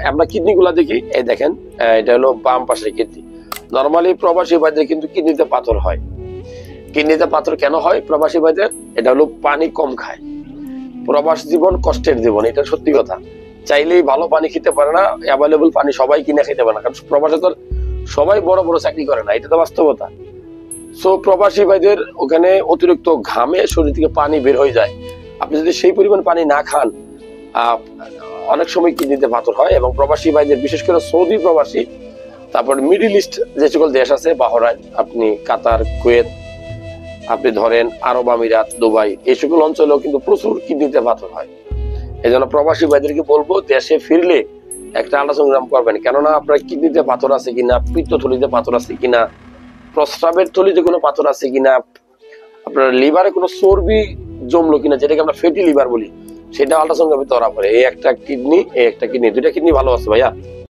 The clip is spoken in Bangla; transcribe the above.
আমরা কিডনি গুলা দেখি, এই দেখেন এটা হলো বাম পাশের কিডনি। নর্মালি প্রবাসী ভাইদের কিন্তু কিডনিতে পাথর হয়। কিডনিতে পাথর কেন হয় প্রবাসী ভাইদের? এটা হলো পানি কম খায়। প্রবাস জীবন কষ্টের জীবন, এটা সত্যি কথা। চাইলেই ভালো পানি খেতে পারে না, অ্যাভেলেবল পানি সবাই কিনে খেতে পারে না, কারণ প্রবাসে তো সবাই বড় বড় চাকরি করে না, এটা তো বাস্তবতা। সো প্রবাসী ভাইদের ওখানে অতিরিক্ত ঘামে শরীর থেকে পানি বের হয়ে যায়। আপনি যদি সেই পরিমাণ পানি না খান, অনেক সময় কিডনিতে পাথর হয়। এবং প্রবাসী ভাইদের বিশেষ করে সৌদি প্রবাসী, তারপর মিডিল ইস্ট যে সকল দেশ আছে, বাহরাইন, আপনি কাতার, কুয়েত, আপনি ধরেন আরব আমিরাত, দুবাই, এই সকল অঞ্চলেও কিন্তু প্রচুর কিডনিতে পাথর হয়। এই জন্য প্রবাসী ভাইদেরকে বলবো দেশে ফিরলে একটা আল্ট্রাসোনোগ্রাম করবেন, কেননা আপনার কিডনিতে পাথর আছে কিনা, পিত্তথলিতে পাথর আছে কিনা, প্রস্রাবের থলিতে কোনো পাথর আছে কিনা, আপনার লিভারে কোনো চর্বি জমলো কিনা, যেটাকে আমরা ফ্যাটি লিভার বলি, সেটা আল্ট্রাসোনোগ্রামে ধরা পড়ে। এই একটা কিডনি, দুইটা কিডনি ভালো আছে ভাইয়া।